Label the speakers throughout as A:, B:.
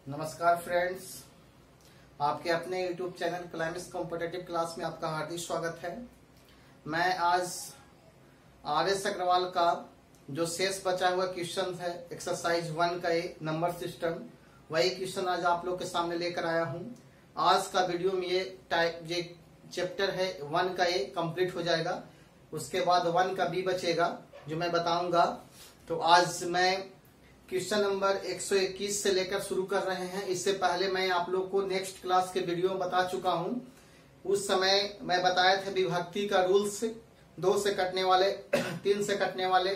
A: नमस्कार फ्रेंड्स, आपके अपने YouTube channel climax competitive class में आपका हार्दिक स्वागत है। मैं आज RS अग्रवाल का जो शेष बचा हुआ क्वेश्चन है एक्सरसाइज 1 का ये नंबर सिस्टम, वही क्वेश्चन आज आप लोग के सामने लेकर आया हूँ। आज का वीडियो में ये चैप्टर है 1 का ये कंप्लीट हो जाएगा। उसके बाद 1 का B बचेगा जो मैं बताऊंगा। तो आज मैं क्वेश्चन नंबर 121 से लेकर शुरू कर रहे हैं। इससे पहले मैं आप लोग को नेक्स्ट क्लास के वीडियो में बता चुका हूं। उस समय मैं बताया था विभक्ति का रूल्स, 2 से कटने वाले, 3 से कटने वाले,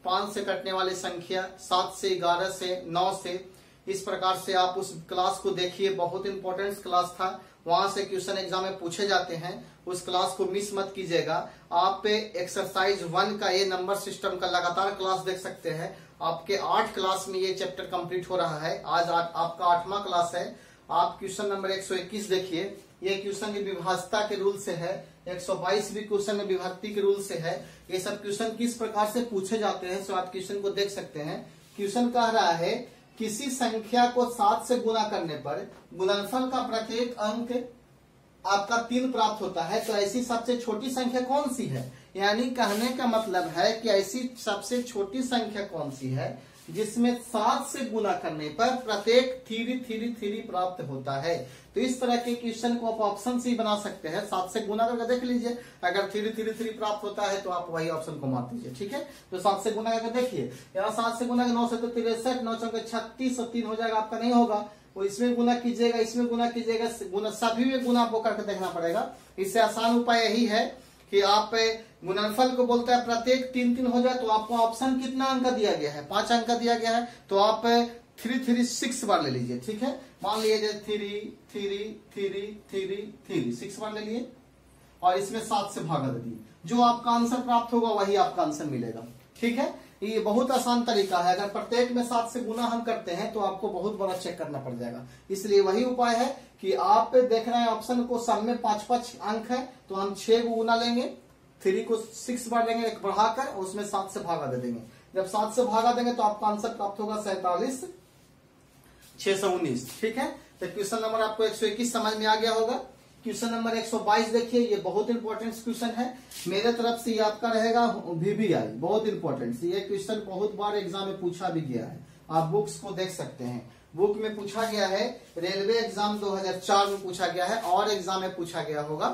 A: 5 से कटने वाले संख्या, 7 से, 11 से, 9 से। इस प्रकार से आप उस क्लास को देखिए, बहुत इंपॉर्टेंट क्लास था। वहां से क्वेश्चन एग्जाम में पूछे जाते हैं, उस क्लास को मिस मत कीजिएगा। आप एक्सरसाइज 1 का ये नंबर सिस्टम का लगातार क्लास देख सकते हैं। आपके 8 क्लास में ये चैप्टर कंप्लीट हो रहा है। आज आपका 8वां क्लास है। आप क्वेश्चन नंबर 121 देखिए। ये क्वेश्चन विभाज्यता के रूल से है। 122 भी क्वेश्चन विभक्ति के रूल से है। ये सब क्वेश्चन किस प्रकार से पूछे जाते हैं, सो आप क्वेश्चन को देख सकते हैं। क्वेश्चन कह रहा है किसी संख्या को 7 से गुणा करने पर गुणनफल का प्रत्येक अंक आपका 3 प्राप्त होता है, तो ऐसी सबसे छोटी संख्या कौन सी है। यानी कहने का मतलब है कि ऐसी सबसे छोटी संख्या कौन सी है जिसमें 7 से गुणा करने पर प्रत्येक 3 प्राप्त होता है। तो इस तरह के क्वेश्चन को आप ऑप्शन से ही बना सकते हैं। 7 से गुणा करके देख लीजिए, अगर 3 प्राप्त होता है तो आप वही ऑप्शन को मार दीजिए। ठीक है, तो 7 से गुणा करके देखिए। यहाँ 7 से गुणा 9 से तो 63, 9 चौके 36 और 3 हो जाएगा, आपका नहीं होगा। वो इसमें गुना कीजिएगा, इसमें गुना कीजिएगा, गुना सभी में गुना आपको करके देखना पड़ेगा। इससे आसान उपाय यही है कि आप गुणनफल को बोलता है प्रत्येक 3 हो जाए, तो आपको ऑप्शन कितना अंक दिया गया है, 5 अंक दिया गया है, तो आप 3 बार ले लीजिए। ठीक है, मान लीजिए 3 6 बार ले लिए और इसमें 7 से भागा दे दिए। जो आपका आंसर प्राप्त होगा वही आपका आंसर मिलेगा। ठीक है, ये बहुत आसान तरीका है। अगर प्रत्येक में 7 से गुना हम करते हैं तो आपको बहुत बड़ा चेक करना पड़ जाएगा। इसलिए वही उपाय है कि आप देख रहे हैं ऑप्शन को, सब में 5 अंक है, तो हम 6 को गुना लेंगे, 3 को 6 बार लेंगे, एक बढ़ाकर उसमें 7 से भागा दे देंगे। जब 7 से भागा देंगे तो आपका आंसर प्राप्त होगा 47 619। ठीक है, तो क्वेश्चन नंबर आपको 121 समझ में आ गया होगा। क्वेश्चन नंबर 122 देखिए, ये बहुत इंपॉर्टेंट क्वेश्चन है। मेरे तरफ से ये आपका रहेगा VBI, बहुत इंपॉर्टेंट। ये क्वेश्चन बहुत बार एग्जाम में पूछा भी गया है। आप बुक्स को देख सकते हैं, बुक में पूछा गया है, रेलवे एग्जाम 2004 में पूछा गया है और एग्जाम में पूछा गया होगा।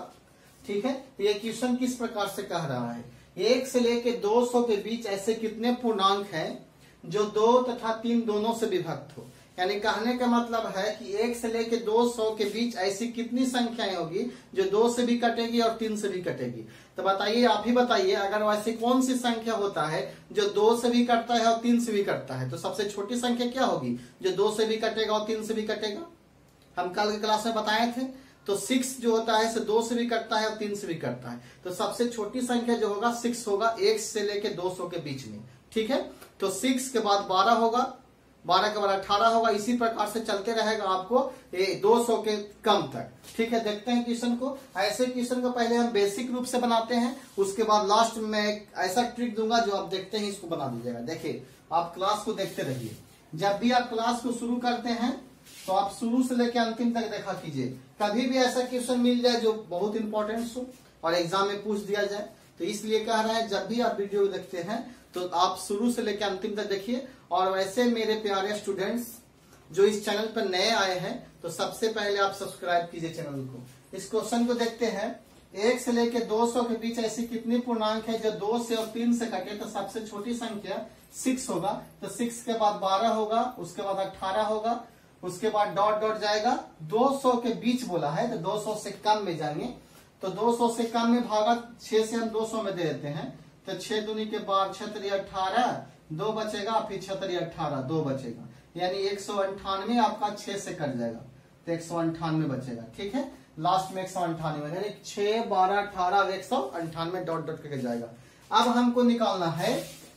A: ठीक है, तो ये क्वेश्चन किस प्रकार से कह रहा है, 1 से लेके 200 के बीच ऐसे कितने पूर्णांक हैं जो 2 तथा 3 दोनों से विभक्त हो। यानी कहने का मतलब है कि 1 से लेके 200 के बीच ऐसी कितनी संख्याएं होगी जो 2 से भी कटेगी और 3 से भी कटेगी। तो बताइए, आप ही बताइए, अगर वैसी कौन सी संख्या होता है जो 2 से भी कटता है और 3 से भी कटता है, तो सबसे छोटी संख्या क्या होगी जो 2 से भी कटेगा और 3 से भी कटेगा। हम कल की क्लास में बताए थे। तो 6 जो होता है इसे 2 से भी कटता है और 3 से भी कटता है, तो सबसे छोटी संख्या जो होगा 6 होगा, 1 से लेके 200 के बीच में। ठीक है, तो 6 के बाद 12 होगा, 12 के बाद 18 होगा। इसी प्रकार से चलते रहेगा आपको 200 के कम तक। ठीक है, देखते हैं क्वेश्चन को। ऐसे क्वेश्चन को पहले हम बेसिक रूप से बनाते हैं, उसके बाद लास्ट में एक ऐसा ट्रिक दूंगा जो आप देखते हैं इसको बना दीजिएगा। देखिए, आप क्लास को देखते रहिए। जब भी आप क्लास को शुरू करते हैं तो आप शुरू से लेकर अंतिम तक देखा कीजिए। कभी भी ऐसा क्वेश्चन मिल जाए जो बहुत इंपॉर्टेंट हो और एग्जाम में पूछ दिया जाए, तो इसलिए कह रहा है जब भी आप वीडियो देखते हैं तो आप शुरू से लेकर अंतिम तक देखिए। और वैसे मेरे प्यारे स्टूडेंट्स जो इस चैनल पर नए आए हैं, तो सबसे पहले आप सब्सक्राइब कीजिए चैनल को। इस क्वेश्चन को देखते हैं, 1 से लेकर 200 के बीच ऐसी कितनी पूर्णांक है जो 2 से और 3 से कटे, तो सबसे छोटी संख्या 6 होगा। तो 6 के बाद 12 होगा, उसके बाद 18 होगा, उसके बाद डॉट डॉट जाएगा। 200 के बीच बोला है तो 200 से कम में जाएंगे, तो 200 से कम में भागा 6 से हम 200 में दे देते हैं, तो 6 दूनी के बाद 6 3 18, 2 बचेगा, फिर 6 3 18, 2 बचेगा, यानी 198 आपका 6 से कट जाएगा, तो 198 बचेगा। ठीक है, लास्ट में 198, यानी 6 12 18 198 डॉट डॉट करके जाएगा। अब हमको निकालना है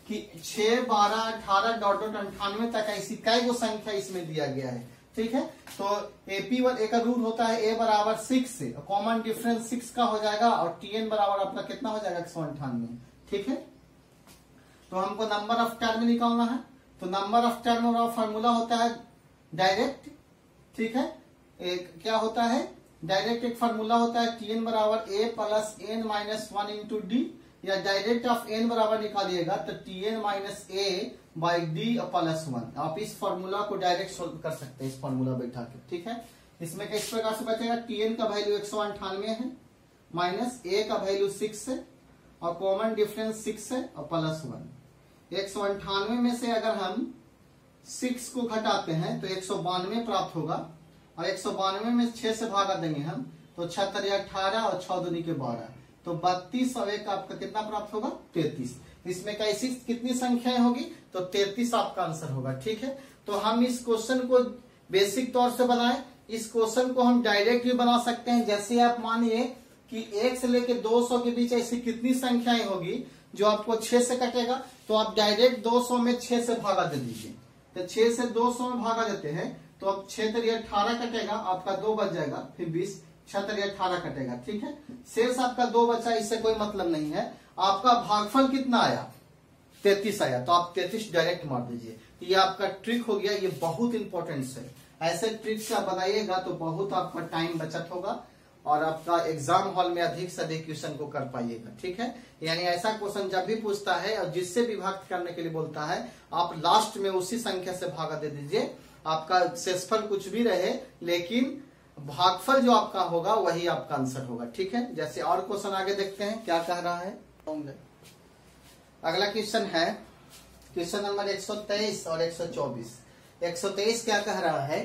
A: कि 6 12 18 डॉट डॉट 98 तक ऐसी कई वो संख्या इसमें दिया गया है। ठीक है, तो AP1 एक रूल होता है A बराबर 6 से, कॉमन डिफरेंस 6 का हो जाएगा और TN बराबर अपना कितना हो जाएगा 198। ठीक है, तो हमको नंबर ऑफ टर्म निकालना है। तो नंबर ऑफ टर्म का फॉर्मूला होता है डायरेक्ट ठीक है। एक क्या होता है, डायरेक्ट एक फार्मूला होता है Tn बराबर a plus n minus 1 into D, या डायरेक्ट आप n बराबर निकालिएगा तो Tn minus a by D plus 1। आप इस फार्मूला को डायरेक्ट सोल्व कर सकते हैं इस फार्मूला बैठा के, ठीक है। इसमें किस प्रकार से बचेगा, Tn का वैल्यू 198 है, माइनस a का वैल्यू 6 है और कॉमन डिफरेंस 6 है और प्लस 1। 198 में से अगर हम 6 को घटाते हैं तो 192 प्राप्त होगा, और 192 में 6 से भागा देंगे हम तो 6 × 18 और 6 दूनी के 12, तो 32 और 1 आपका कितना प्राप्त होगा, 33। इसमें कैसी कितनी संख्याएं होगी, तो 33 आपका आंसर होगा, ठीक है। तो हम इस क्वेश्चन को बेसिक तौर से बनाए, इस क्वेश्चन को हम डायरेक्ट भी बना सकते हैं। जैसे आप मानिए कि 1 से लेकर 200 के बीच ऐसी कितनी संख्याएं होगी जो आपको 6 से कटेगा, तो आप डायरेक्ट 200 में 6 से भागा दे दीजिए। तो 6 से 200 में भागा देते हैं तो अब 6 × 18 कटेगा, आपका 2 बच जाएगा, फिर 20, 6 × 18 कटेगा, ठीक है। शेष आपका 2 बचा, इससे कोई मतलब नहीं है। आपका भागफल कितना आया, 33 आया, तो आप 33 डायरेक्ट मार दीजिए। ये आपका ट्रिक हो गया, ये बहुत इंपॉर्टेंट है। ऐसे ट्रिक से आप बनाइएगा तो बहुत आपका टाइम बचत होगा और आपका एग्जाम हॉल में अधिक से अधिक क्वेश्चन को कर पाइएगा, ठीक है। यानी ऐसा क्वेश्चन जब भी पूछता है और जिससे विभाजित करने के लिए बोलता है, आप लास्ट में उसी संख्या से भागा दे दीजिए। आपका शेषफल कुछ भी रहे लेकिन भागफल जो आपका होगा वही आपका आंसर होगा, ठीक है। जैसे और क्वेश्चन आगे देखते हैं क्या कह रहा है। अगला क्वेश्चन है क्वेश्चन नंबर 123 और 124। 123 क्या कह रहा है,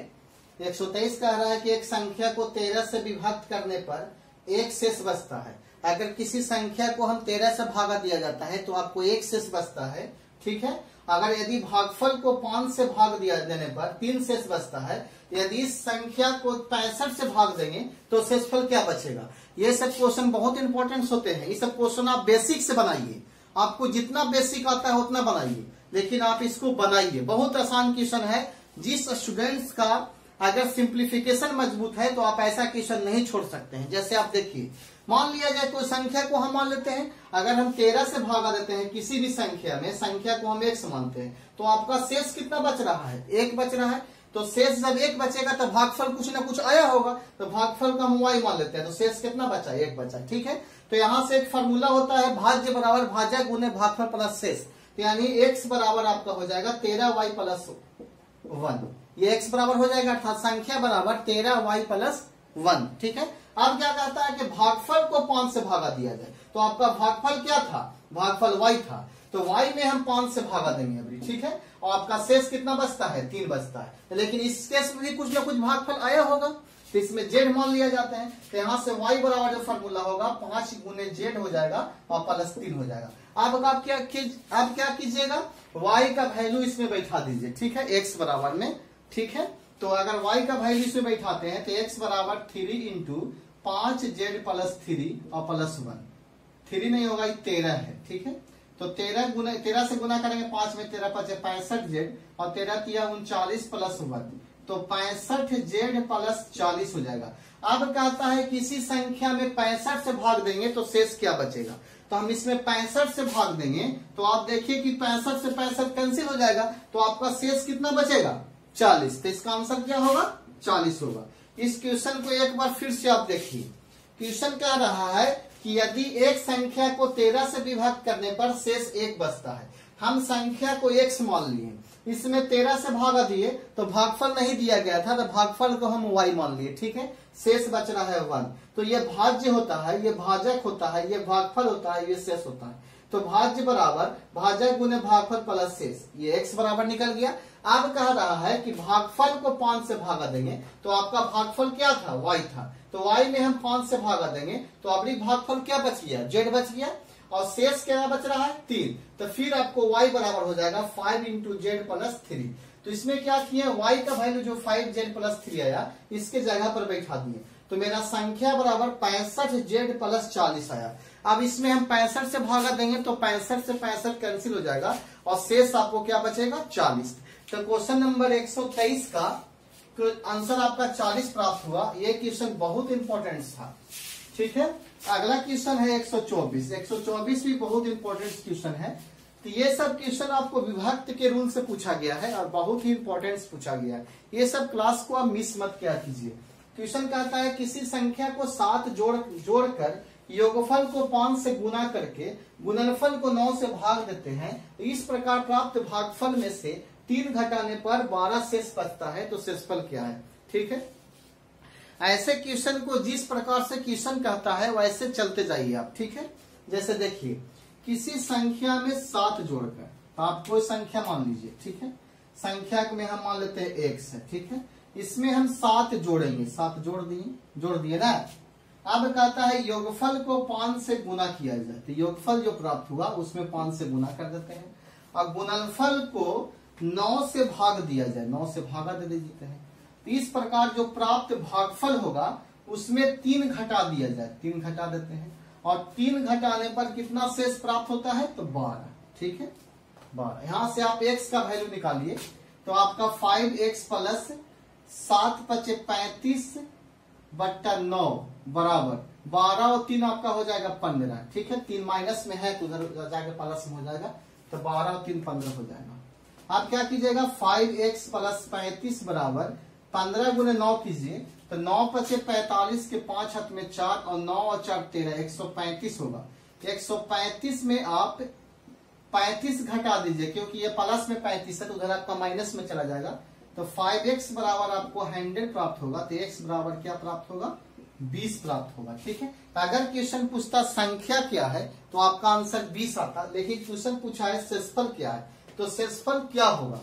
A: 123 कह रहा है कि एक संख्या को 13 से विभक्त करने पर एक शेष बचता है। अगर किसी संख्या को हम 13 से भागा दिया जाता है तो आपको एक शेष बचता है, ठीक है। अगर यदि भागफल को 5 से भाग दिया देने पर 3 शेष बचता है। यदि इस संख्या को 65 से भाग देंगे तो शेषफल क्या बचेगा। ये सब क्वेश्चन बहुत इंपॉर्टेंट होते हैं। ये सब क्वेश्चन आप बेसिक से बनाइए, आपको जितना बेसिक आता है उतना बनाइए, लेकिन आप इसको बनाइए। बहुत आसान क्वेश्चन है। जिस स्टूडेंट्स का अगर सिंप्लीफिकेशन मजबूत है तो आप ऐसा क्वेश्चन नहीं छोड़ सकते हैं। जैसे आप देखिए, मान लिया जाए कोई संख्या को हम मान लेते हैं, अगर हम 13 से भागा देते हैं किसी भी संख्या में, संख्या को हम 1 मानते हैं, तो आपका शेष कितना बच रहा है, 1 बच रहा है। तो शेष जब 1 बचेगा तो भागफल कुछ ना कुछ आया होगा, तो भागफल का हम y मान लेते हैं, तो शेष कितना बचा, 1 बचा, ठीक है। तो यहाँ से एक फार्मूला होता है भाज्य बराबर भाजक गुने भागफल प्लस शेष। तो यानी x बराबर आपका हो जाएगा 13y प्लस 1, ये x बराबर हो जाएगा, अर्थात संख्या बराबर 13y प्लस 1, ठीक है। अब क्या कहता है कि भागफल को 5 से भागा दिया जाए, तो आपका भागफल क्या था, भागफल y था, तो y में हम 5 से भागा देंगे अभी, ठीक है। और आपका शेष कितना बचता है, 3 बचता है। लेकिन इस केस में भी कुछ ना कुछ भागफल आया होगा, तो इसमें z मान लिया जाता है। तो यहाँ से y बराबर जो फॉर्मूला होगा 5 गुने z हो जाएगा और प्लस 3 हो जाएगा। अब आप क्या कीजिएगा, y का वैल्यू इसमें बैठा दीजिए, ठीक है, x बराबर में, ठीक है। तो अगर y का वैल्यू इसमें बैठाते हैं तो x बराबर 3 इंटू 5z प्लस 3 और प्लस 1, 3 नहीं होगा, 13 है, ठीक है। तो 13 से गुना करेंगे, 5 में 13 5 65z और 13 तिया 39 प्लस 1, तो 65z प्लस 40 हो जाएगा। अब कहता है किसी संख्या में 65 से भाग देंगे तो शेष क्या बचेगा। तो हम इसमें 65 से भाग देंगे तो आप देखिए कि 65 से 65 कैंसिल हो जाएगा, तो आपका शेष कितना बचेगा, 40। तो इसका आंसर क्या होगा, 40 होगा। इस क्वेश्चन को एक बार फिर से आप देखिए। क्वेश्चन कह रहा है कि यदि एक संख्या को 13 से विभक्त करने पर शेष 1 बचता है। हम संख्या को x मान लिए, इसमें 13 से भागा दिए तो भागफल नहीं दिया गया था, तो भागफल को हम y मान लिए, ठीक है। शेष बच रहा है 1, तो ये भाज्य होता है, ये भाजक होता है, ये भागफल होता है, ये शेष होता है। तो भाज्य बराबर भाजक गुने भागफल प्लस शेष, ये x बराबर निकल गया। अब कह रहा है कि भागफल को 5 से भागा देंगे तो आपका भागफल क्या था, y था, तो y में हम 5 से भागा देंगे तो अभी भागफल क्या बच गया, z बच गया, और शेष क्या बच रहा है, 3। तो फिर आपको y बराबर हो जाएगा 5 इंटू जेड प्लस 3। तो इसमें क्या किया, y का वैल्यू जो 5z प्लस 3 आया इसके जगह पर बैठा दिए, तो मेरा संख्या बराबर 65z प्लस 40 आया। अब इसमें हम 65 से भागा देंगे तो 65 से 65 कैंसिल हो जाएगा और शेष आपको क्या बचेगा, 40। तो क्वेश्चन नंबर 123 का आंसर आपका 40 प्राप्त हुआ। ये क्वेश्चन बहुत इंपॉर्टेंट था, ठीक है। अगला क्वेश्चन है 124। 124 भी बहुत इंपॉर्टेंट क्वेश्चन है। तो ये सब क्वेश्चन आपको विभक्त के रूल से पूछा गया है और बहुत ही इंपॉर्टेंट पूछा गया है। ये सब क्लास को आप मिस मत किया कीजिए। क्वेश्चन कहता है किसी संख्या को 7 जोड़कर योगफल को 5 से गुना करके गुणनफल को 9 से भाग देते हैं, तो इस प्रकार प्राप्त भागफल में से 3 घटाने पर 12 शेष बचता है, तो शेषफल क्या है। ठीक है, ऐसे क्वेश्चन को जिस प्रकार से क्वेश्चन कहता है वैसे चलते जाइए आप। ठीक है, जैसे देखिए किसी संख्या में 7 जोड़कर, तो आप कोई संख्या मान लीजिए। ठीक है, संख्या में हम मान लेते हैं x है। ठीक है, इसमें हम 7 जोड़ेंगे, 7 जोड़ दिए ना। अब कहता है योगफल को 5 से गुना किया जाए, तो योगफल जो प्राप्त हुआ उसमें 5 से गुना कर देते हैं और गुणनफल को 9 से भाग दिया जाए, 9 से भागा दे देते हैं। तो इस प्रकार जो प्राप्त भागफल होगा उसमें 3 घटा दिया जाए, 3 घटा देते हैं और 3 घटाने पर कितना शेष प्राप्त होता है, तो 12। ठीक है, 12। यहां से आप x का वैल्यू निकालिए, तो आपका 5x प्लस 7 × 35 बट्टा 9 बराबर 12 और 3 आपका हो जाएगा 15। ठीक है, 3 माइनस में है तो उधर जाके प्लस में हो जाएगा, तो 12 और 3 15 हो जाएगा। आप क्या कीजिएगा 5x प्लस 35 बराबर 15 गुने 9 कीजिए, तो 9 × 45 के 5 हाथ में 4 और 9 और 4 13, 135 होगा। 135 में आप 35 घटा दीजिए, क्योंकि ये प्लस में 35 है तो उधर आपका माइनस में चला जाएगा, तो 5x बराबर आपको 100 प्राप्त होगा। तो x बराबर क्या प्राप्त होगा, 20 प्राप्त होगा। ठीक है, तो अगर क्वेश्चन पूछता संख्या क्या है तो आपका आंसर 20 आता, लेकिन क्वेश्चन पूछा है शेषफल क्या है, तो शेषफल क्या होगा।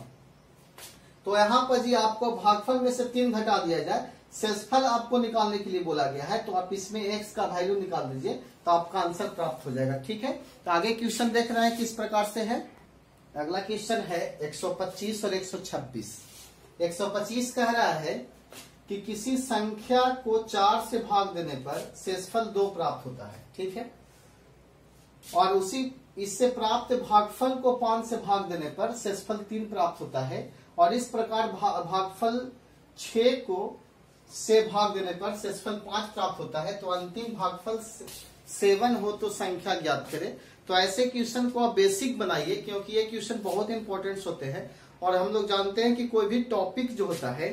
A: तो यहाँ पर जी आपको भागफल में से 3 घटा दिया जाए, शेषफल आपको निकालने के लिए बोला गया है, तो आप इसमें x का वैल्यू निकाल दीजिए तो आपका आंसर प्राप्त हो जाएगा। ठीक है, तो आगे क्वेश्चन देख रहे हैं किस प्रकार से है। अगला क्वेश्चन है 125 और 126। 125 कह रहा है कि किसी संख्या को 4 से भाग देने पर शेषफल 2 प्राप्त होता है। ठीक है, और इससे प्राप्त भागफल को 5 से भाग देने पर शेषफल 3 प्राप्त होता है, और इस प्रकार भागफल 6 को से भाग देने पर शेषफल 5 प्राप्त होता है, तो अंतिम भागफल 7 हो तो संख्या ज्ञात करें। तो ऐसे क्वेश्चन को आप बेसिक बनाइए, क्योंकि ये क्वेश्चन बहुत इंपॉर्टेंट होते हैं और हम लोग जानते हैं कि कोई भी टॉपिक जो होता है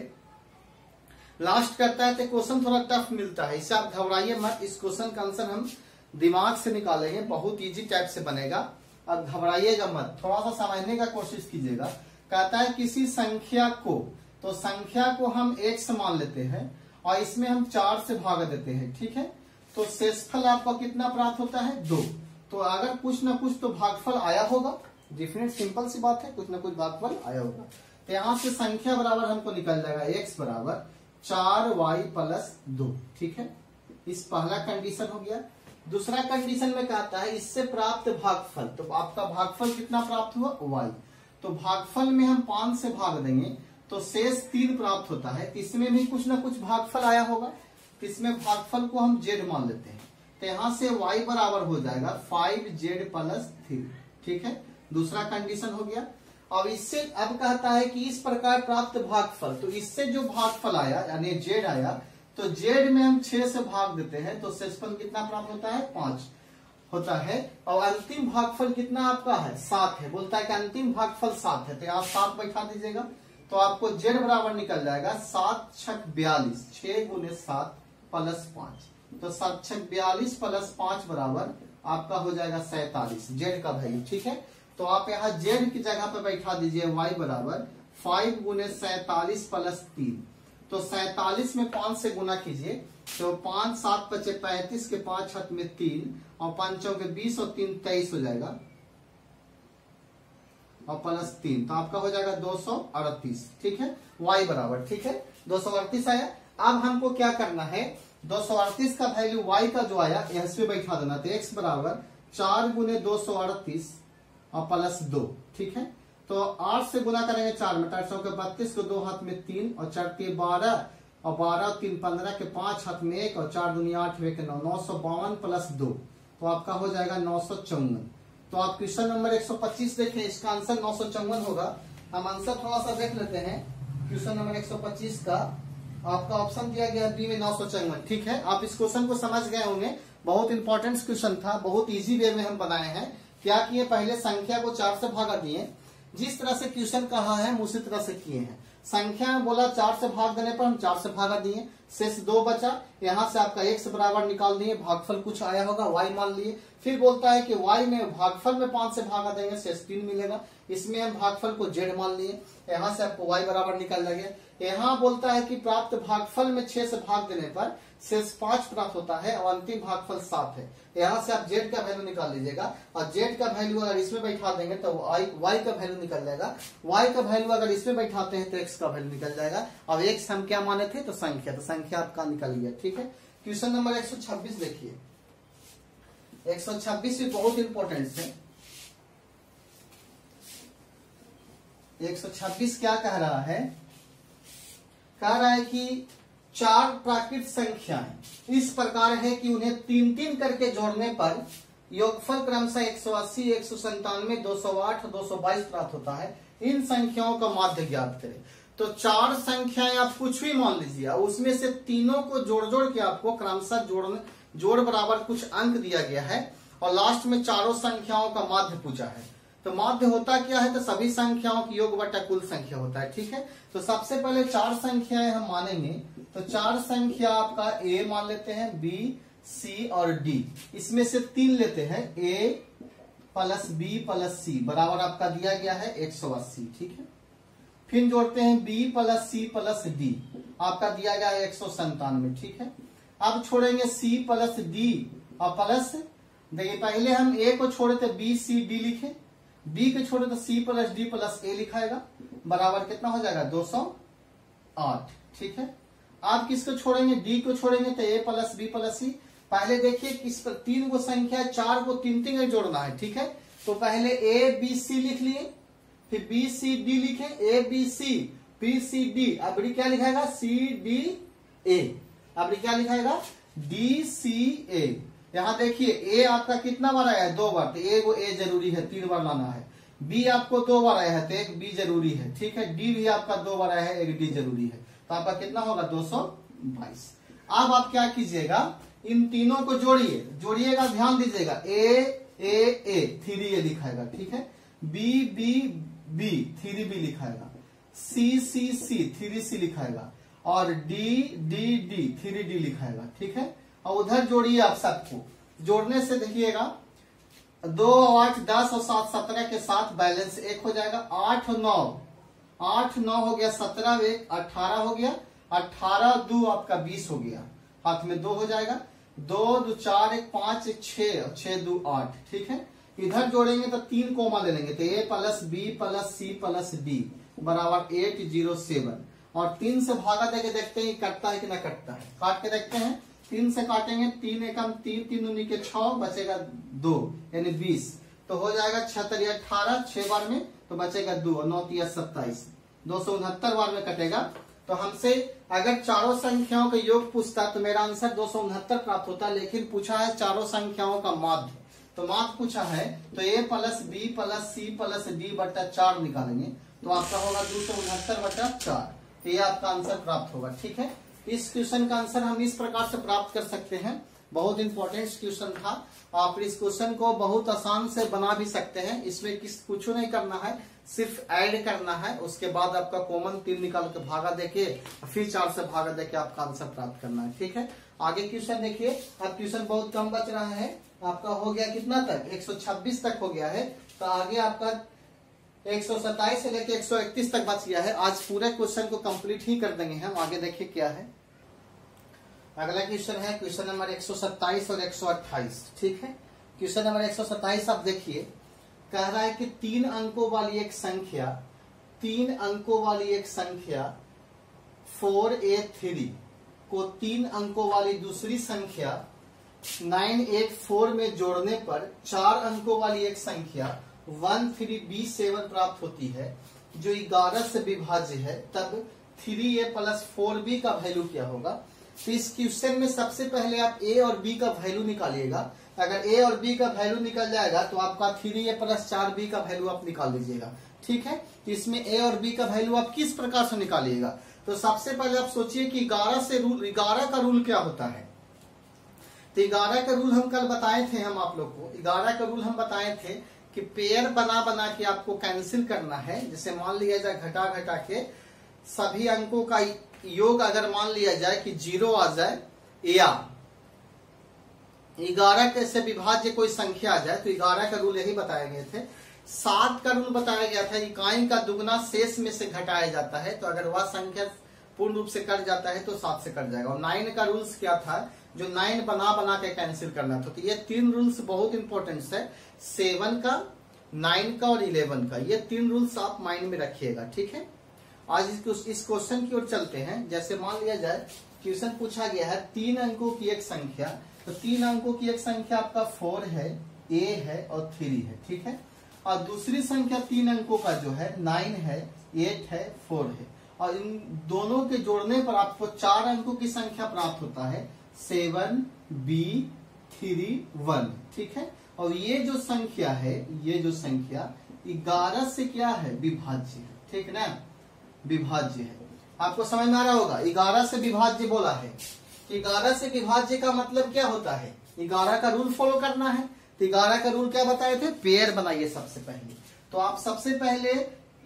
A: लास्ट करता है तो क्वेश्चन थोड़ा टफ मिलता है, इससे आप घबराइए मत। इस क्वेश्चन का आंसर हम दिमाग से निकालेंगे, बहुत इजी टाइप से बनेगा, अब घबराइएगा मत, थोड़ा सा समझने का कोशिश कीजिएगा। कहता है किसी संख्या को, तो संख्या को हम x मान लेते हैं और इसमें हम 4 से भाग देते हैं। ठीक है, तो शेषफल आपका कितना प्राप्त होता है, 2। तो अगर कुछ ना कुछ तो भागफल आया होगा, डिफरेंट सिंपल सी बात है, कुछ ना कुछ भागफल आया होगा। तो यहाँ से संख्या बराबर हमको निकल जाएगा x बराबर 4y प्लस 2। ठीक है, इस पहला कंडीशन हो गया। दूसरा कंडीशन में कहता है इससे प्राप्त भागफल, तो आपका भागफल कितना प्राप्त हुआ, y। तो भागफल में हम 5 से भाग देंगे तो शेष 3 प्राप्त होता है, इसमें भी कुछ ना कुछ भागफल आया होगा, इसमें भागफल को हम z मान लेते हैं। तो यहाँ से y बराबर हो जाएगा 5z प्लस 3। ठीक है, दूसरा कंडीशन हो गया। अब इससे अब कहता है कि इस प्रकार प्राप्त भागफल, तो इससे जो भागफल आया यानी z आया, तो z में हम 6 से भाग देते हैं तो शेषफल कितना प्राप्त होता है, 5 होता है। और अंतिम भागफल कितना आपका है, 7 है। बोलता है कि अंतिम भागफल 7 है, तो यहाँ 7 बैठा दीजिएगा तो आपको z बराबर निकल जाएगा 7 × 6 = 42, 6 × 7 प्लस 5, तो 7 × 6 = 42 प्लस 5 बराबर आपका हो जाएगा 47, z का वैल्यू। ठीक है, तो आप यहाँ z की जगह पे बैठा दीजिए y बराबर 5 × 47 प्लस 3, तो 47 में 5 से गुना कीजिए, तो 5 7 × 5 = 35 के 5 हाथ में 3 और 5 के 20 और 3 23 हो जाएगा और प्लस 3, तो आपका हो जाएगा 238। ठीक है, y बराबर, ठीक है 238 आया। अब हमको क्या करना है, 238 का वैल्यू y का जो आया इस पे बैठा देना, तो x बराबर 4 × 238 और प्लस 2। ठीक है, तो 8 से गुना करेंगे 4 में, 4 के 32 को 2 हाथ में 3 और 4 के 12 और 12 और 3 15 के 5 हाथ में 1 और 4 दूनी 8 के 9, 952 प्लस 2, तो आपका हो जाएगा 954। तो आप क्वेश्चन नंबर 125 देखें, इसका आंसर 954 होगा। हम आंसर थोड़ा सा देख लेते हैं। क्वेश्चन नंबर 125 का आपका ऑप्शन दिया गया बी में 954। ठीक है, आप इस क्वेश्चन को समझ गए होंगे, बहुत इंपॉर्टेंट क्वेश्चन था, बहुत इजी वे में हम बनाए हैं, क्या किए, पहले संख्या को 4 से भागा दिए, जिस तरह से क्वेश्चन कहा है हम उसी तरह से किए हैं। संख्या में बोला 4 से भाग देने पर हम 4 से भागा दिए, शेष 2 बचा, यहाँ से आपका x बराबर निकाल दिए, भागफल कुछ आया होगा y मान लिए। फिर बोलता है कि y में भागफल में 5 से भागा देंगे, शेष 3 मिलेगा, इसमें हम भागफल को z मान लिए, यहाँ से आपको y बराबर निकल जाएगा। यहाँ बोलता है कि प्राप्त भागफल में 6 से भाग देने पर शेष 5 प्राप्त होता है और अंतिम भागफल 7 है। यहाँ से आप z का वैल्यू निकाल लीजिएगा और z का वैल्यू अगर इसमें बैठा देंगे तो y का वैल्यू निकल जाएगा, y का वैल्यू अगर इसमें बैठाते हैं तो x का वैल्यू निकल जाएगा। अब x हम क्या माने थे, तो संख्या आपका निकल गया। ठीक है, क्वेश्चन नंबर 126 देखिए, 126 भी बहुत इंपॉर्टेंट है। 126 क्या कह रहा है, कह रहा है कि 4 प्राकृत संख्याएं इस प्रकार है कि उन्हें 3-3 करके जोड़ने पर योगफल क्रमशः 180, 197, 208, 222 प्राप्त होता है। इन संख्याओं का माध्य ज्ञात करें। तो 4 संख्याएं आप कुछ भी मान लीजिए, उसमें से तीनों को जोड़ के आपको क्रमशः जोड़ बराबर कुछ अंक दिया गया है और लास्ट में चारों संख्याओं का माध्य पूछा है। तो माध्य होता क्या है, तो सभी संख्याओं की योग बटा कुल संख्या होता है। ठीक है, तो सबसे पहले 4 संख्याएं हम मानेंगे, तो 4 संख्या आपका a मान लेते हैं, b, c और d, इसमें से 3 लेते हैं, a plus b plus c बराबर आपका दिया गया है 180। ठीक है, फिर जोड़ते हैं b plus c plus d, आपका दिया गया है 197। ठीक है, अब छोड़ेंगे c प्लस d और प्लस, देखिए पहले हम a को छोड़े थे b c d लिखे, b को छोड़े तो c plus d plus a लिखाएगा, बराबर कितना हो जाएगा 208। ठीक है, आप किसको छोड़ेंगे, d को छोड़ेंगे तो a plus b plus c। पहले देखिए किस पर 3 को संख्या 4 को 3-3 में जोड़ना है। ठीक है, तो पहले a b c लिख लिए, फिर b c d लिखे, a b c b c d, अब क्या लिखाएगा c d a, अब क्या लिखाएगा d c a। यहाँ देखिए a आपका कितना बार आया है, 2 बार, तो a को a जरूरी है, 3 बार लाना है। b आपको 2 बार आया है तो एक b जरूरी है। ठीक है, d भी आपका 2 बार आया है, एक d जरूरी है, तो आपका कितना होगा 222। अब आप क्या कीजिएगा, इन तीनों को जोड़िएगा, ध्यान दीजिएगा, a 3a लिखाएगा। ठीक है, b 3b लिखाएगा, c 3c लिखाएगा और d 3d लिखाएगा। ठीक है, और उधर जोड़िए आप सबको, जोड़ने से देखिएगा 2, 8, 10 और 7, 17 के साथ बैलेंस 1 हो जाएगा, 8, 9 हो गया, 17 1 18 हो गया, 18 2 आपका 20 हो गया, हाथ में 2 हो जाएगा, 2 2 4 1 5 6 6 2 8। ठीक है, इधर जोड़ेंगे तो 3 कोमा ले लेंगे, तो a plus b plus c plus d बराबर 807 और 3 से भागा देके देखते हैं कटता है कि ना कटता है, काट के देखते हैं। 3 से काटेंगे, 3 एकम 3, 3 दूनी के 6, बचेगा 2 यानी 20, तो हो जाएगा 6 18, 6 बार में तो बचेगा 2 और 9 27, 269 बार में कटेगा। तो हमसे अगर चारों संख्याओं का योग पूछता तो मेरा आंसर 269 प्राप्त होता, लेकिन पूछा है चारों संख्याओं का माध्य, तो माध्य पूछा है तो a plus b plus c plus d बटा 4 निकालेंगे, तो आपका होगा 269 बटा 4, तो ये आपका आंसर प्राप्त होगा। ठीक है, इस क्वेश्चन का आंसर हम इस प्रकार से प्राप्त कर सकते हैं। बहुत इंपॉर्टेंट क्वेश्चन था, आप इस क्वेश्चन को बहुत आसान से बना भी सकते हैं। इसमें कुछ नहीं करना है, सिर्फ ऐड करना है, उसके बाद आपका कॉमन 3 निकाल के भागा देके फिर 4 से भागा देके आपका आंसर प्राप्त करना है। ठीक है, आगे क्वेश्चन देखिए। अब क्वेश्चन बहुत कम बच रहा है, आपका हो गया कितना तक, 126 तक हो गया है, तो आगे आपका 127 से लेके 131 तक बच गया है। आज पूरे क्वेश्चन को कंप्लीट ही कर देंगे हम। आगे देखिए क्या है, अगला क्वेश्चन है क्वेश्चन नंबर 127 और 128। ठीक है, क्वेश्चन नंबर 127 आप देखिए, कह रहा है कि 3 अंकों वाली एक संख्या 4a3 को 3 अंकों वाली दूसरी संख्या 984 में जोड़ने पर 4 अंकों वाली एक संख्या 13b7 प्राप्त होती है, जो 11 से विभाज्य है, तब 3a प्लस 4b का वैल्यू क्या होगा। तो इस क्वेश्चन में सबसे पहले आप a और b का वैल्यू निकालिएगा। अगर a और b का वैल्यू निकल जाएगा तो आपका 3a प्लस 4b का वैल्यू आप निकाल लीजिएगा। ठीक है, तो इसमें a और b का वैल्यू आप किस प्रकार से निकालिएगा, तो सबसे पहले आप सोचिए कि 11 का रूल क्या होता है। तो 11 का रूल हम कल बताए थे, हम आप लोग को 11 का रूल हम बताए थे कि पेयर बना बना के आपको कैंसिल करना है। जैसे मान लिया जाए घटा घटा के सभी अंकों का योग अगर मान लिया जाए कि 0 आ जाए या 11 कैसे विभाज्य कोई संख्या आ जाए, तो 11 का रूल यही बताए गए थे। 7 का रूल बताया गया था, इकाई का दुगना शेष में से घटाया जाता है, तो अगर वह संख्या पूर्ण रूप से कट जाता है तो 7 से कट जाएगा। और 9 का रूल्स क्या था, जो 9 बना बना के कैंसिल करना था। तो ये 3 रूल्स बहुत इंपॉर्टेंट है, 7 का, 9 का और 11 का। ये 3 रूल्स आप माइंड में रखिएगा, ठीक है। आज इस क्वेश्चन की ओर चलते हैं। जैसे मान लिया जाए क्वेश्चन पूछा गया है 3 अंकों की एक संख्या, तो 3 अंकों की एक संख्या आपका 4 है, A है और 3 है, ठीक है। और दूसरी संख्या 3 अंकों का जो है 9 है, 8 है, 4 है, और इन दोनों के जोड़ने पर आपको 4 अंकों की संख्या प्राप्त होता है 7, B, 3, 1, ठीक है। और ये जो संख्या है, ये जो संख्या 11 से क्या है, विभाज्य है, ठीक ना, विभाज्य है। आपको समझ में आ रहा होगा, 11 से विभाज्य बोला है कि 11 से विभाज्य का मतलब क्या होता है, 11 का रूल फॉलो करना है। तो 11 का रूल क्या बताए थे, पेयर बनाइए सबसे पहले। तो आप सबसे पहले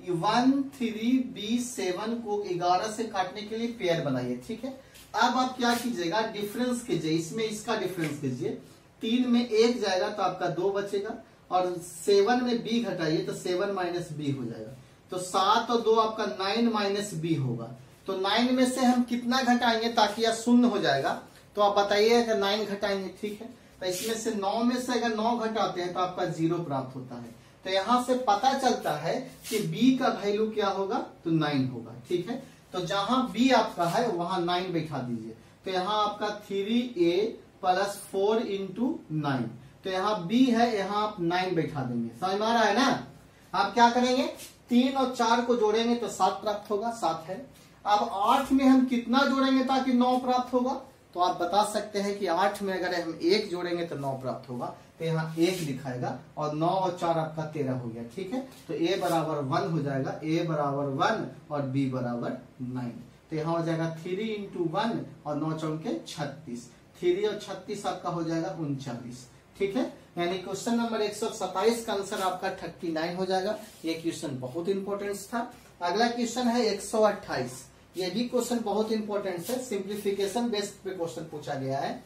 A: 1, 3, B, 7 को 11 से काटने के लिए पेयर बनाइए, ठीक है। अब आप क्या कीजिएगा, डिफरेंस कीजिए, इसमें इसका डिफरेंस कीजिए। 3 में 1 जाएगा तो आपका 2 बचेगा, और 7 में B घटाइए तो 7 माइनस B हो जाएगा। तो 7 और 2 आपका 9 माइनस B होगा। तो 9 में से हम कितना घटाएंगे ताकि यह शून्य हो जाएगा, तो आप बताइए कि 9 घटाएंगे, ठीक है। तो इसमें से 9 में से अगर 9 घटाते हैं तो आपका 0 प्राप्त होता है। तो यहाँ से पता चलता है कि B का वैल्यू क्या होगा, तो 9 होगा, ठीक है। तो जहां B आपका है वहां 9 बैठा दीजिए। तो यहाँ आपका 3A प्लस 4 इंटू 9, तो यहाँ B है, यहाँ आप 9 बैठा देंगे। समझ में आ रहा है ना। आप क्या करेंगे, 3 और 4 को जोड़ेंगे तो 7 प्राप्त होगा, 7 है। अब 8 में हम कितना जोड़ेंगे ताकि 9 प्राप्त होगा, तो आप बता सकते हैं कि 8 में अगर हम 1 जोड़ेंगे तो 9 प्राप्त होगा। तो यहाँ 1 लिखाएगा, और 9 और 4 आपका 13 हो गया, ठीक है। तो A बराबर 1 हो जाएगा, A बराबर 1 और B बराबर 9। तो यहाँ हो जाएगा 3 इंटू 1 और 9 चौके 36, 3 और 36 आपका हो जाएगा 39, ठीक है। यानी क्वेश्चन नंबर 127 का आंसर आपका 39 हो जाएगा। ये क्वेश्चन बहुत इंपॉर्टेंट था। अगला क्वेश्चन है 128। ये भी क्वेश्चन बहुत इंपॉर्टेंट है, सिंप्लीफिकेशन बेस्ड पे क्वेश्चन पूछा गया है।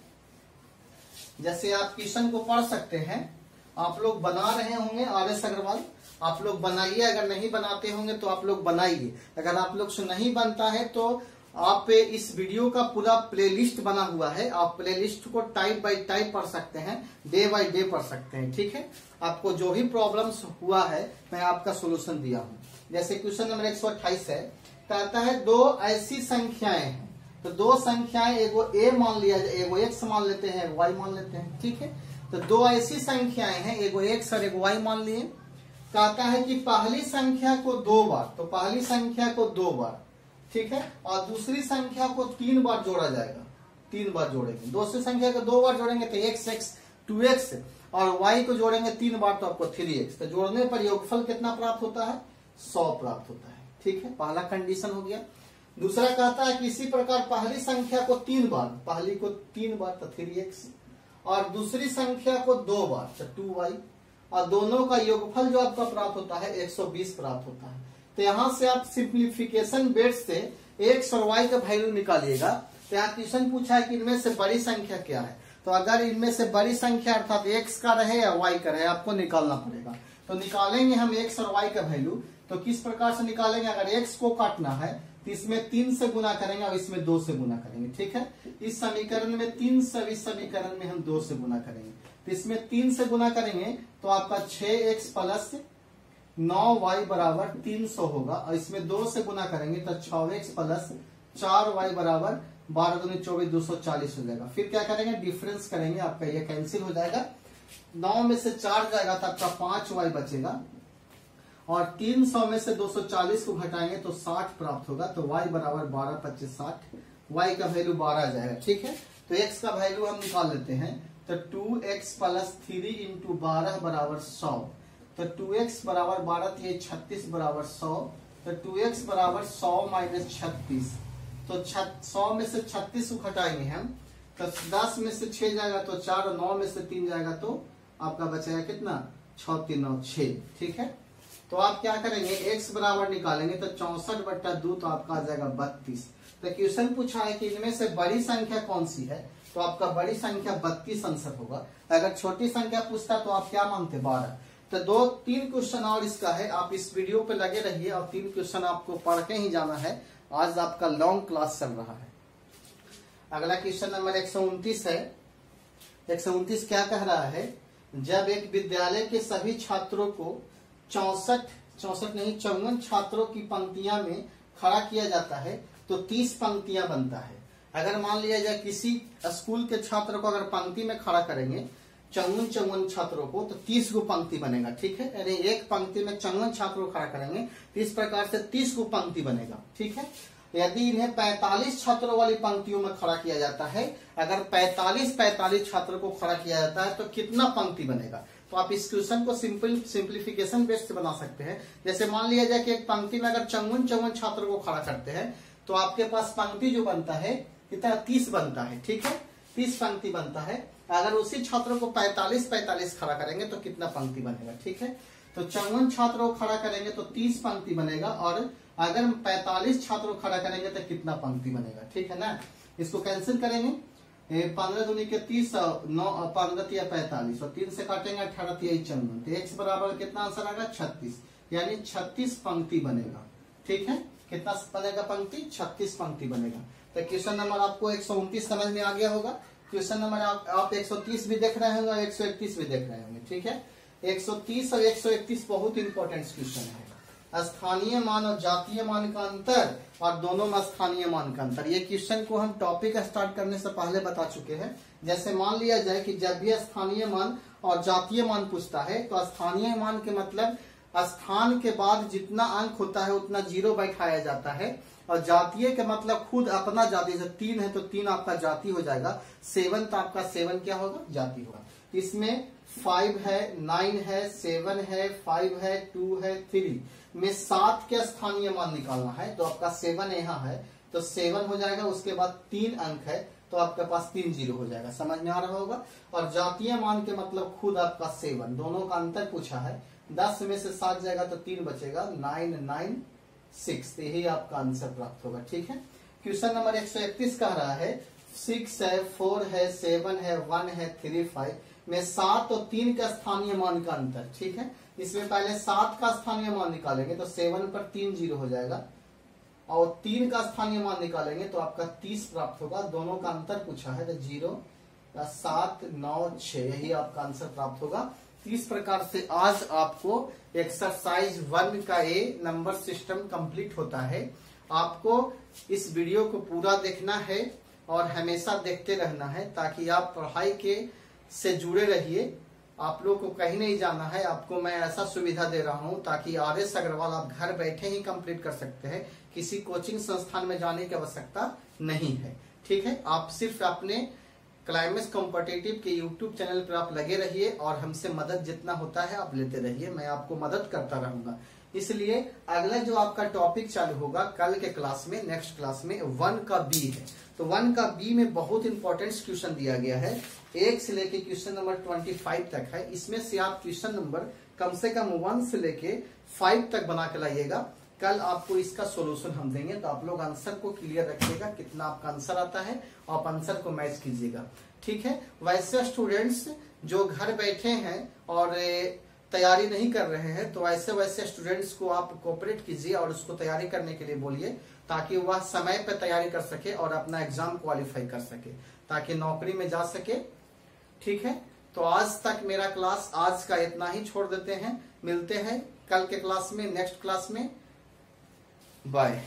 A: जैसे आप क्वेश्चन को पढ़ सकते हैं, आप लोग बना रहे होंगे, RS अग्रवाल, आप लोग बनाइए। अगर नहीं बनाते होंगे तो आप लोग बनाइए। अगर आप लोग से नहीं बनता है तो आप इस वीडियो का पूरा प्लेलिस्ट बना हुआ है, आप प्लेलिस्ट को टाइप बाय टाइप पढ़ सकते हैं, डे बाय डे पढ़ सकते हैं, ठीक है। आपको जो भी प्रॉब्लम्स हुआ है मैं आपका सोल्यूशन दिया हूं। जैसे क्वेश्चन नंबर 128 है, कहता है 2 ऐसी संख्याएं हैं। तो 2 संख्याएं, एगो A मान लिया जाए, एगो X मान लेते हैं, एगो Y मान लेते हैं, ठीक है। तो 2 ऐसी संख्याएं हैं, एगो X और एगो Y मान लिए। कहता है कि पहली संख्या को 2 बार, तो पहली संख्या को 2 बार, ठीक है, और दूसरी संख्या को 3 बार जोड़ा जाएगा, 3 बार जोड़ेंगे। दूसरी संख्या को 2 बार जोड़ेंगे तो x 2x, और y को जोड़ेंगे 3 बार तो आपको 3x। तो जोड़ने पर योगफल कितना प्राप्त होता है, 100 प्राप्त होता है, ठीक है। पहला कंडीशन हो गया। दूसरा कहता है कि इसी प्रकार पहली संख्या को 3 बार, पहली को 3 बार तो 3x, और दूसरी संख्या को 2 बार तो 2y, और दोनों का योगफल जो आपका प्राप्त होता है 120 प्राप्त होता है। तो यहाँ से आप सिंप्लीफिकेशन बेस से x और y का वैल्यू निकालिएगा। तो यहाँ क्वेश्चन पूछा है कि इनमें से बड़ी संख्या क्या है। तो अगर इनमें से बड़ी संख्या अर्थात x का रहे या y का रहे, आपको निकालना पड़ेगा। तो निकालेंगे हम x और y का वैल्यू। तो किस प्रकार से निकालेंगे, अगर x को काटना है तो इसमें 3 से गुना करेंगे और इसमें 2 से गुना करेंगे, ठीक है। इस समीकरण में 3 से, इस समीकरण में हम 2 से गुना करेंगे। तो इसमें 3 से गुना करेंगे तो आपका 6x प्लस 9y बराबर 300 होगा, और इसमें 2 से गुना करेंगे तो 6x प्लस 4y बराबर 12 दूनी 24, 240 हो जाएगा। फिर क्या करेंगे, डिफरेंस करेंगे, आपका ये कैंसिल हो जाएगा। 9 में से 4 जाएगा तो आपका 5y बचेगा, और 300 में से 240 को घटाएंगे तो 60 प्राप्त होगा। तो y बराबर 12, 25, 60, y का वैल्यू 12 आ जाएगा, ठीक है। तो x का वैल्यू हम निकाल लेते हैं। तो 2x प्लस 3 इंटू 12 बराबर 100। तो 2x बराबर 12, तो ये 36 बराबर 100। तो 2x बराबर 100 माइनस 36। तो 100 में से 36 को घटाएंगे हम, तो 10 में से 6 जाएगा तो 4, और 9 में से 3 जाएगा तो आपका बचेगा कितना, 6 3 9 6, ठीक है। तो आप क्या करेंगे, x बराबर निकालेंगे तो 64/2 तो आपका आ जाएगा 32। तो क्वेश्चन पूछा है कि इनमें से बड़ी संख्या कौन सी है, तो आपका बड़ी संख्या 32 आंसर होगा। अगर छोटी संख्या पूछता तो आप क्या मानते, 12। तो 2-3 क्वेश्चन और इसका है, आप इस वीडियो पे लगे रहिए और 3 क्वेश्चन आपको पढ़ के ही जाना है। आज आपका लॉन्ग क्लास चल रहा है। अगला क्वेश्चन नंबर 129 है। 129 क्या कह रहा है, जब एक विद्यालय के सभी छात्रों को 54 छात्रों की पंक्तियां में खड़ा किया जाता है तो 30 पंक्तियां बनता है। अगर मान लिया जाए किसी स्कूल के छात्र को अगर पंक्ति में खड़ा करेंगे 54 छात्रों को तो 30 गो पंक्ति बनेगा, ठीक है। यानी एक पंक्ति में 54 छात्रों को खड़ा करेंगे तो इस प्रकार से 30 गो पंक्ति बनेगा, ठीक है। यदि इन्हें 45 छात्रों वाली पंक्तियों में खड़ा किया जाता है, अगर 45 छात्रों को खड़ा किया जाता है तो कितना पंक्ति बनेगा। तो आप इस क्वेश्चन को सिंप्लीफिकेशन बेस्ड से बना सकते हैं। जैसे मान लिया जाए कि एक पंक्ति में अगर 54 छात्रों को खड़ा करते हैं तो आपके पास पंक्ति जो बनता है कितना, 30 बनता है, ठीक है। 30 पंक्ति बनता है। अगर उसी छात्रों को 45 खड़ा करेंगे तो कितना पंक्ति बनेगा, ठीक है। तो 54 छात्रों को खड़ा करेंगे तो 30 पंक्ति बनेगा, और अगर 45 छात्रों को खड़ा करेंगे तो कितना पंक्ति बनेगा, ठीक है ना। इसको कैंसिल करेंगे, 15 दूनी के 30, 9 15 या 45 और 3 से काटेंगे 18 54, तो x बराबर कितना आंसर आएगा, 36। यानी 36 पंक्ति बनेगा, ठीक है। कितना बनेगा पंक्ति, 36 पंक्ति बनेगा। तो क्वेश्चन नंबर आपको 129 समझ में आ गया होगा। क्वेश्चन नंबर आप 130 भी देख रहे होंगे और 131 भी देख रहे होंगे, ठीक है। 130 और 131 बहुत इंपॉर्टेंट क्वेश्चन है। स्थानीय मान और जातीय मान का अंतर और दोनों में स्थानीय मान का अंतर, ये क्वेश्चन को हम टॉपिक स्टार्ट करने से पहले बता चुके हैं। जैसे मान लिया जाए कि जब भी स्थानीय मान और जातीय मान पूछता है तो स्थानीय मान के मतलब स्थान के बाद जितना अंक होता है उतना 0 बैठाया जाता है, और जातीय के मतलब खुद अपना जाति, जैसे 3 है तो 3 आपका जाति हो जाएगा, 7 तो आपका 7 क्या होगा, जाति होगा। इसमें 5 है, 9 है, 7 है, 5 है, 2 है, 3 में 7 के स्थानीय मान निकालना है। तो आपका 7 यहाँ है तो 7 हो जाएगा, उसके बाद 3 अंक है तो आपके पास 3 0 हो जाएगा, समझ में आ रहा होगा। और जातीय मान के मतलब खुद आपका 7, दोनों का अंतर पूछा है। 10 में से 7 जाएगा तो 3 बचेगा, 9 9 6, यही आपका आंसर प्राप्त होगा, ठीक है। क्वेश्चन नंबर 131 कह रहा है 6 है, 4 है, 7 है, 1 है, 3 5 में 7 और 3 का स्थानीय मान का अंतर, ठीक है। इसमें पहले 7 का स्थानीय मान निकालेंगे तो 7 पर 3 0 हो जाएगा, और 3 का स्थानीय मान निकालेंगे तो आपका 30 प्राप्त होगा। दोनों का अंतर पूछा है तो 0 7 9 6, यही आपका आंसर प्राप्त होगा। इस प्रकार से आज आपको एक्सरसाइज 1 का ए नंबर सिस्टम कंप्लीट होता है। आपको इस वीडियो को पूरा देखना है और हमेशा देखते रहना है ताकि आप पढ़ाई के से जुड़े रहिए। आप लोग को कहीं नहीं जाना है, आपको मैं ऐसा सुविधा दे रहा हूं ताकि RS अग्रवाल आप घर बैठे ही कंप्लीट कर सकते हैं, किसी कोचिंग संस्थान में जाने की आवश्यकता नहीं है, ठीक है। आप सिर्फ अपने क्लाइमेक्स कॉम्पिटिटिव के YouTube चैनल पर आप लगे रहिए और हमसे मदद जितना होता है आप लेते रहिए, मैं आपको मदद करता रहूंगा। इसलिए अगला जो आपका टॉपिक चालू होगा कल के क्लास में, नेक्स्ट क्लास में 1 का बी है। तो 1 का बी में बहुत इंपॉर्टेंट क्वेश्चन दिया गया है, 1 से लेके क्वेश्चन नंबर 25 तक है। इसमें से आप क्वेश्चन नंबर कम से कम 1 से लेके 5 तक बना के लाइएगा। कल आपको इसका सोल्यूशन हम देंगे, तो आप लोग आंसर को क्लियर रखिएगा, कितना आपका आंसर आता है, आप आंसर को मैच कीजिएगा, ठीक है। वैसे स्टूडेंट्स जो घर बैठे हैं और तैयारी नहीं कर रहे हैं तो वैसे स्टूडेंट्स को आप कोऑपरेट कीजिए और उसको तैयारी करने के लिए बोलिए, ताकि वह समय पर तैयारी कर सके और अपना एग्जाम क्वालिफाई कर सके, ताकि नौकरी में जा सके, ठीक है। तो आज तक मेरा क्लास आज का इतना ही छोड़ देते हैं, मिलते हैं कल के क्लास में, नेक्स्ट क्लास में, बाय।